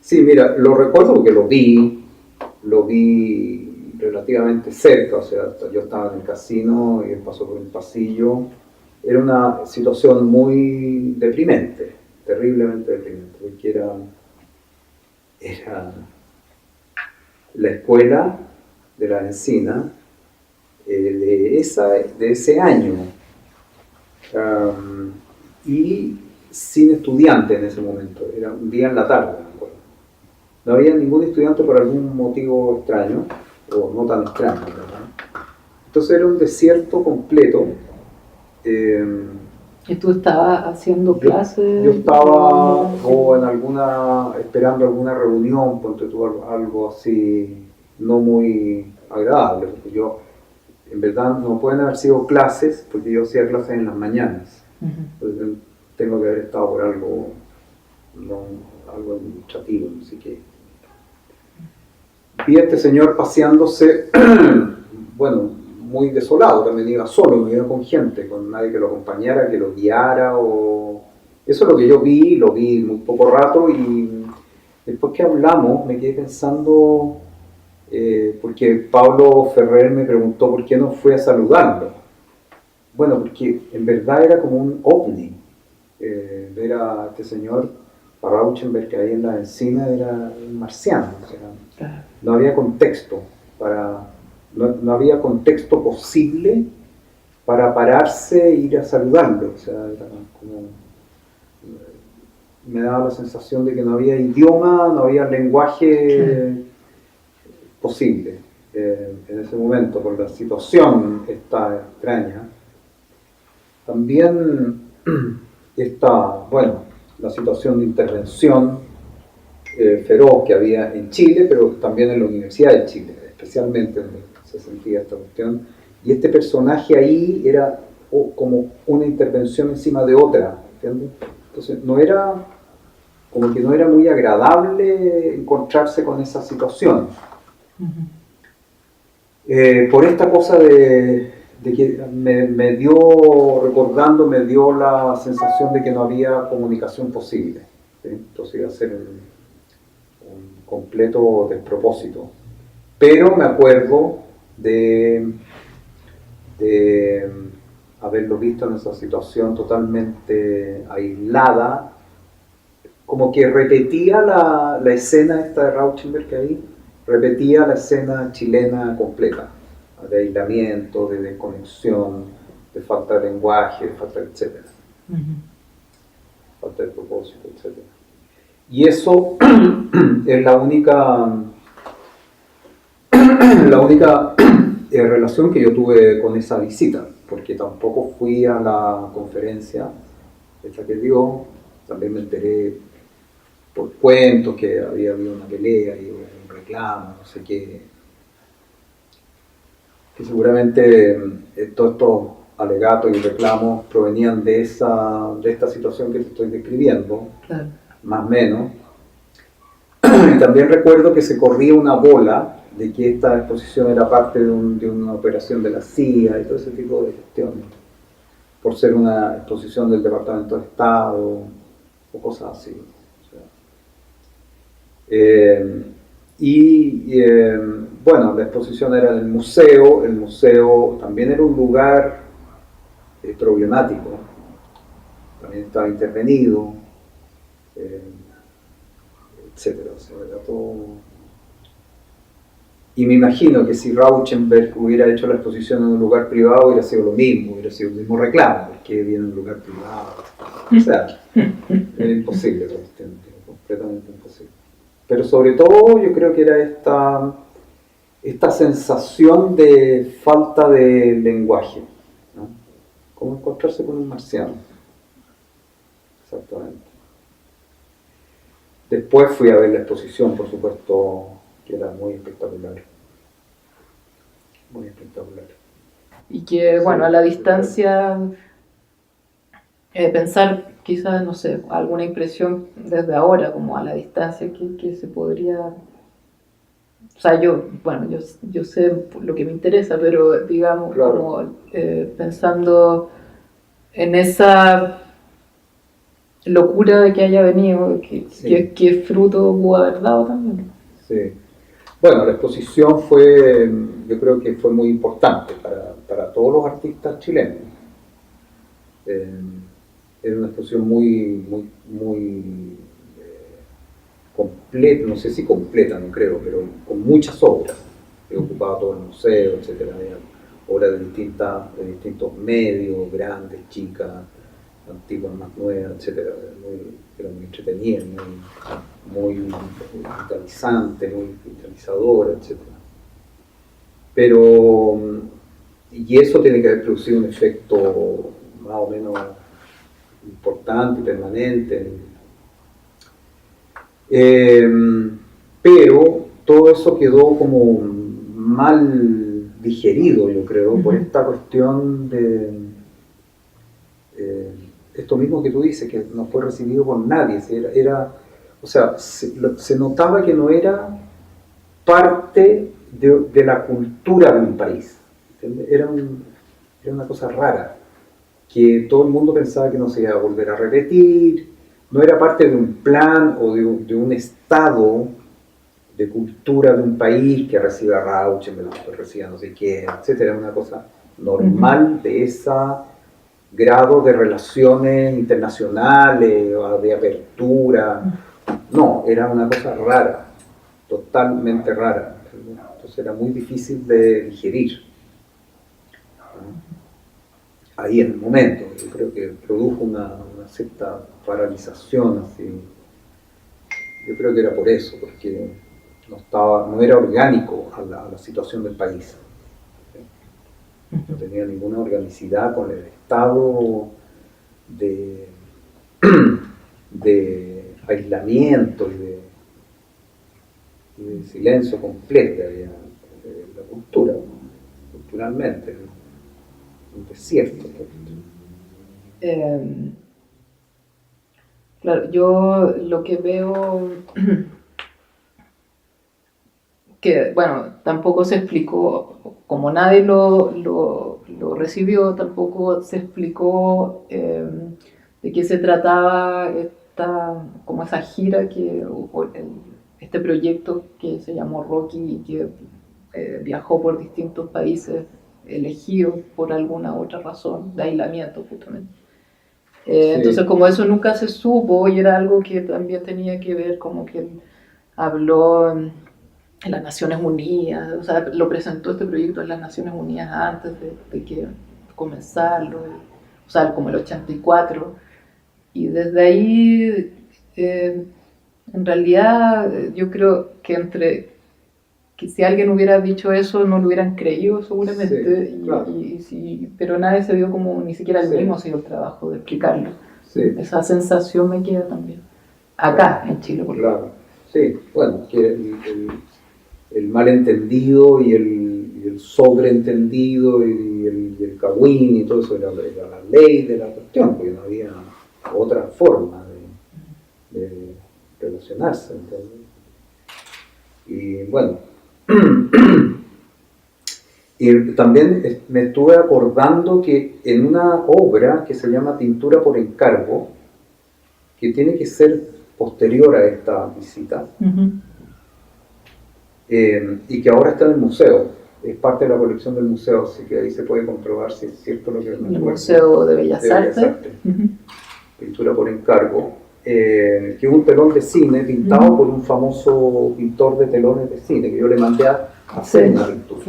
Sí, mira, lo recuerdo porque lo vi relativamente cerca, o sea, yo estaba en el casino y él pasó por el pasillo. Era una situación muy deprimente, terriblemente deprimente, porque era la escuela de la Encina de ese año. Um, y sin estudiante en ese momento, era un día en la tarde, me acuerdo. No había ningún estudiante por algún motivo extraño, o no tan extraño, ¿verdad? Entonces era un desierto completo. Eh, ¿Y tú estabas haciendo clases? yo estaba o en esperando alguna reunión, ponte tú algo así, no muy agradable, porque yo, en verdad, no pueden haber sido clases, porque yo hacía clases en las mañanas. Entonces, tengo que haber estado por algo, no, algo administrativo, no sé qué. Vi a este señor paseándose, bueno, muy desolado, también iba solo, no iba con gente, con nadie que lo acompañara, que lo guiara, o... Eso es lo que yo lo vi muy poco rato, y después que hablamos me quedé pensando, porque Pablo Ferrer me preguntó por qué no fui a saludarlo. Bueno, porque en verdad era como un ovni, ver a este señor, a Rauschenberg, que ahí en la encina era un marciano, o sea, no había contexto no había contexto posible para pararse e ir a saludarlo, o sea, era como, me daba la sensación de que no había idioma, no había lenguaje posible en ese momento, por la situación esta extraña. También está, bueno, la situación de intervención feroz que había en Chile, pero también en la Universidad de Chile, especialmente donde se sentía esta cuestión. Y este personaje ahí era como una intervención encima de otra, ¿entiendes? Entonces no era, como que no era muy agradable encontrarse con esa situación. Por esta cosa de que me dio la sensación de que no había comunicación posible, ¿sí? Entonces iba a ser un completo despropósito. Pero me acuerdo de haberlo visto en esa situación totalmente aislada, como que repetía la escena esta de Rauschenberg ahí, repetía la escena chilena completa, de aislamiento, de desconexión, de falta de lenguaje, de falta de etcétera, falta de propósito, etcétera. Y eso es la única relación que yo tuve con esa visita, porque tampoco fui a la conferencia esa que dio, también me enteré por cuentos que había habido una pelea y un reclamo, no sé qué, que seguramente todos estos alegatos y reclamos provenían de esta situación que te estoy describiendo, claro, más o menos. Y también recuerdo que se corría una bola de que esta exposición era parte de una operación de la CIA y todo ese tipo de cuestiones, por ser una exposición del Departamento de Estado o cosas así. O sea, bueno, la exposición era en el museo también era un lugar problemático, también estaba intervenido, etcétera. O sea, era todo... Y me imagino que si Rauschenberg hubiera hecho la exposición en un lugar privado hubiera sido lo mismo, hubiera sido el mismo reclamo, porque viene en un lugar privado. O sea, era imposible, completamente imposible. Pero sobre todo yo creo que era esta sensación de falta de lenguaje, ¿no? Como encontrarse con un marciano. Exactamente. Después fui a ver la exposición, por supuesto, que era muy espectacular. Muy espectacular. Y que, bueno, sí, a la distancia, pensar quizás, no sé, alguna impresión desde ahora, como a la distancia, que se podría... O sea, yo sé lo que me interesa, pero digamos, claro, como pensando en esa locura de que haya venido, Sí. que fruto pudo haber dado también. Sí. Bueno, la exposición fue, yo creo que fue muy importante para todos los artistas chilenos. Eh, Era una exposición muy completa, no sé si completa, no creo, pero con muchas obras. He ocupado todo el museo, etcétera. Había obras de distintos medios, grandes, chicas, antiguas, más nuevas, etcétera. Era muy entretenida, muy vitalizante, muy vitalizadora, etcétera. Pero, y eso tiene que haber producido un efecto más o menos importante, permanente. Pero todo eso quedó como mal digerido, yo creo, por esta cuestión de esto mismo que tú dices, que no fue recibido por nadie. O sea, se notaba que no era parte de la cultura de un país. Era una cosa rara, que todo el mundo pensaba que no se iba a volver a repetir, no era parte de un plan o de un estado de cultura de un país que reciba Rauschenberg, que reciba no sé qué, etcétera. Era una cosa normal de ese grado de relaciones internacionales o de apertura. No, era una cosa rara, totalmente rara. Entonces era muy difícil de digerir. Ahí en el momento, yo creo que produjo una cierta paralización, así. Yo creo que era por eso, porque no era orgánico a la situación del país. No tenía ninguna organicidad con el estado de, de aislamiento y de silencio completo que había la cultura, culturalmente, un desierto. Claro, yo lo que veo, que bueno, tampoco se explicó, como nadie lo recibió, tampoco se explicó de qué se trataba como esa gira, este proyecto que se llamó Rocky y que viajó por distintos países elegidos por alguna otra razón, de aislamiento justamente. Sí. Entonces, como eso nunca se supo y era algo que también tenía que ver, como que él habló en las Naciones Unidas, o sea, lo presentó este proyecto en las Naciones Unidas antes de que comenzarlo, o sea, como el 84, y desde ahí, en realidad, yo creo que si alguien hubiera dicho eso no lo hubieran creído seguramente, Sí, claro. pero nadie se dio como, ni siquiera el mismo se dio el trabajo de explicarlo. Sí. Esa sensación me queda también. Acá, en Chile, por claro. Sí, bueno, que el malentendido y el sobreentendido y el cagüín y todo eso era la ley de la cuestión, porque no había otra forma de relacionarse. ¿Entendés? Y bueno, y también me estuve acordando que en una obra que se llama Pintura por encargo, que tiene que ser posterior a esta visita, y que ahora está en el museo, es parte de la colección del museo, así que ahí se puede comprobar si es cierto lo que me acuerdo. El Museo de Bellas Artes. Pintura por encargo, que es un telón de cine pintado por un famoso pintor de telones de cine, que yo le mandé a hacer una pintura.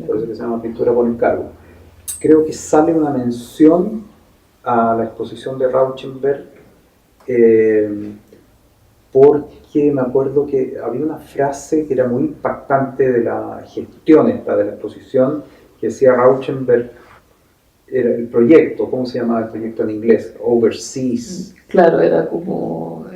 Por eso que se llama Pintura por encargo. Creo que sale una mención a la exposición de Rauschenberg, porque me acuerdo que había una frase que era muy impactante de la gestión esta de la exposición, que decía Rauschenberg, era el proyecto, ¿cómo se llamaba el proyecto en inglés? Overseas. Claro, era como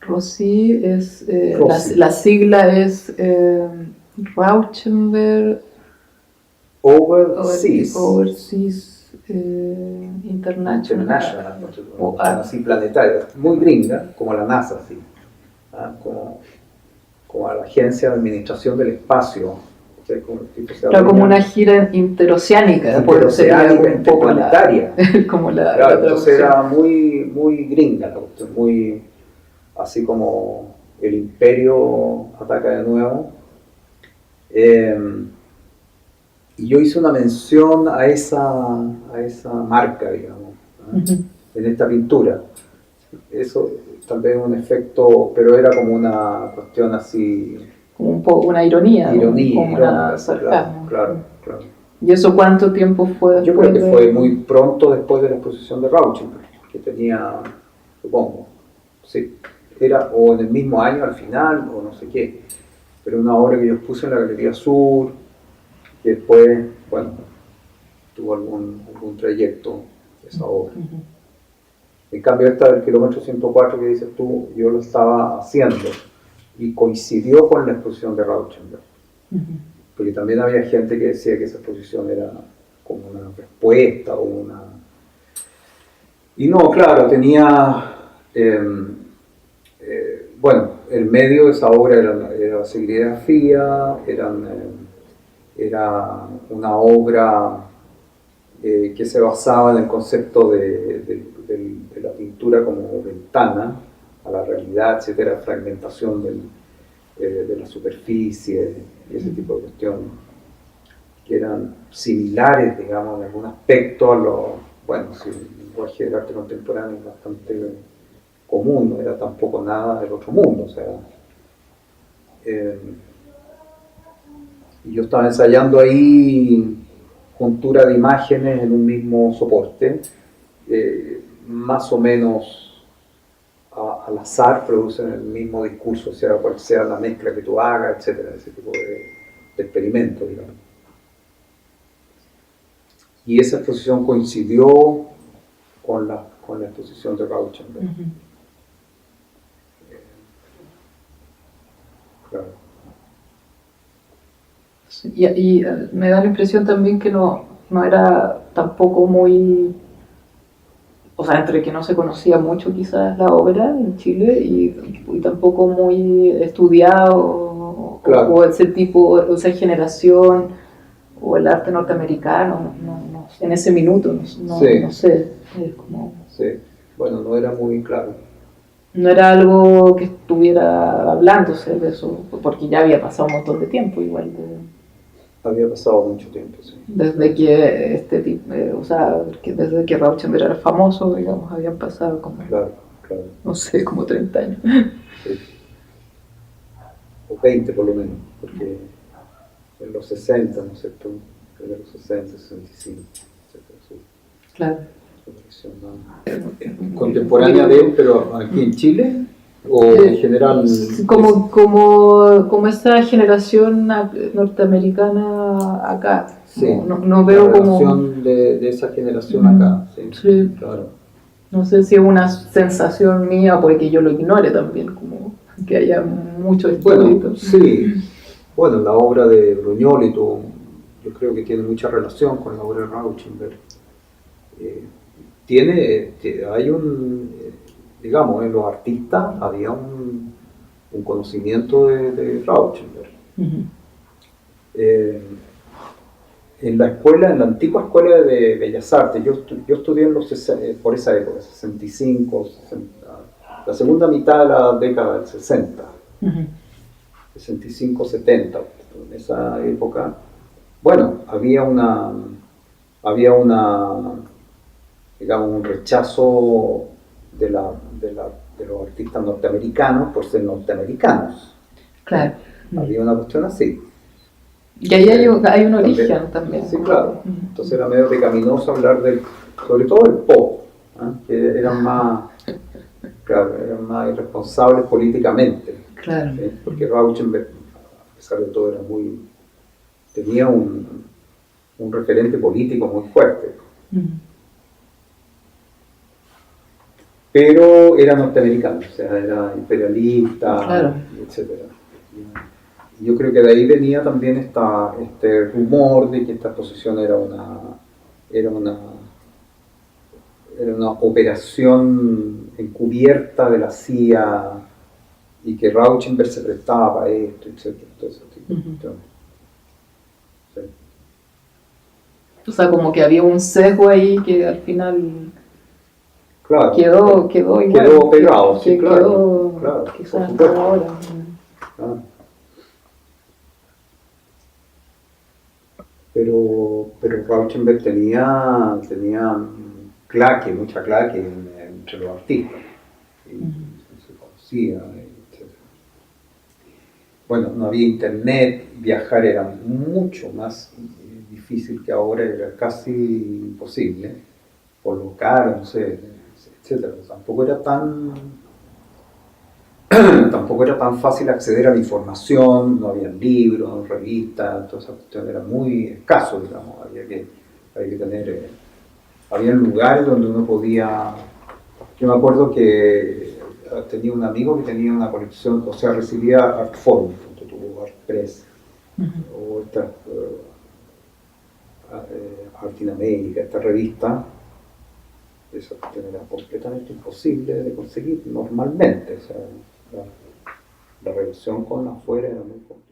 ROSI es la sigla es Rauschenberg Overseas International así planetaria, muy gringa, como la NASA, así, como la Agencia de Administración del Espacio ¿cachai? Como el tipo era como una gira interoceánica, un poco planetaria. Como la claro, la entonces era muy, muy gringa la cuestión, muy así como el imperio ataca de nuevo. Y yo hice una mención a esa marca, digamos, en esta pintura. Eso tal vez un efecto, pero era como una cuestión así... Como un poco una ironía, como una sarcasmo. Claro. ¿Y eso cuánto tiempo fue? Yo creo que fue muy pronto después de la exposición de Rauschenberg, que tenía, supongo, sí, era o en el mismo año al final, o no sé qué, pero una obra que yo puse en la Galería Sur, que después, bueno, tuvo algún trayecto esa obra. En cambio, esta del kilómetro 104 que dices tú, yo lo estaba haciendo y coincidió con la exposición de Rauschenberg. Porque también había gente que decía que esa exposición era como una respuesta o una... Y no, claro, tenía... bueno, el medio de esa obra era serigrafía, era una obra que se basaba en el concepto de la pintura como ventana a la realidad, etcétera, fragmentación de la superficie y ese tipo de cuestiones, que eran similares, digamos, en algún aspecto a lo, bueno, si el lenguaje del arte contemporáneo es bastante común, no era tampoco nada del otro mundo, o sea, y yo estaba ensayando ahí juntura de imágenes en un mismo soporte, más o menos al azar producen el mismo discurso, sea cual sea la mezcla que tú hagas, etcétera, ese tipo de experimento, digamos. Y esa exposición coincidió con la exposición de Rauschenberg. Claro. Y me da la impresión también que no era tampoco muy, o sea, entre que no se conocía mucho quizás la obra en Chile y tampoco muy estudiado, claro. o ese tipo, o esa generación, o el arte norteamericano, no, en ese minuto, sí. No sé, es como... Sí, bueno, no era muy claro. No era algo que estuviera hablándose de eso, porque ya había pasado un montón de tiempo igual. Había pasado mucho tiempo, sí. Desde que este tipo, o sea, desde que Rauschenberg era famoso, digamos, habían pasado como, claro. no sé, como 30 años. Sí. O 20 por lo menos, porque en los 60, ¿no es cierto? En los 60, 65, etc. Sí. Claro. ¿Contemporánea de él, pero aquí en Chile? ¿O en general? Como esa generación norteamericana acá. Sí, no veo la como... relación de esa generación acá. Sí. Claro. No sé si es una sensación mía, puede que yo lo ignore también, como que haya mucho estudio. Bueno, sí. Bueno, la obra de Brugnoli, yo creo que tiene mucha relación con la obra de Rauschenberg. Hay digamos, en los artistas había un conocimiento de Rauschenberg. En la escuela, en la antigua escuela de Bellas Artes, yo estudié por esa época, 65, 60, la segunda mitad de la década del 60, 65, 70, en esa época, bueno, había digamos, un rechazo de los artistas norteamericanos por ser norteamericanos. Claro. Había una cuestión así. Y ahí hay un origen también. Sí, claro. Entonces era medio pecaminoso hablar sobre todo del pop, que eran más irresponsables políticamente. Claro. ¿Sí? Porque Rauschenberg, a pesar de todo, tenía un referente político muy fuerte. Pero era norteamericano, o sea, era imperialista, claro. etcétera. Y yo creo que de ahí venía también este rumor de que esta exposición era una operación encubierta de la CIA y que Rauschenberg se prestaba para esto, etcétera. Todo ese tipo de cuestiones. O sea, como que había un sesgo ahí que al final Claro, quedó igual. quedó pegado, sí, claro, Quedó claro, quizás por supuesto. ahora. Ah. Pero Rauschenberg tenía mucha claque entre los artistas, y se conocía, etc. Bueno, no había internet, viajar era mucho más difícil que ahora, era casi imposible, por lo caro, no sé, etc. Tampoco era tan fácil acceder a la información, no había libros, revistas, toda esa cuestión era muy escaso, digamos, había que tener, había lugares donde uno podía, yo me acuerdo que tenía un amigo que tenía una colección, o sea, recibía Artforum, Artpress, o esta Art in America, esta revista. Esa cuestión era completamente imposible de conseguir normalmente, o sea, la relación con afuera era muy complicada.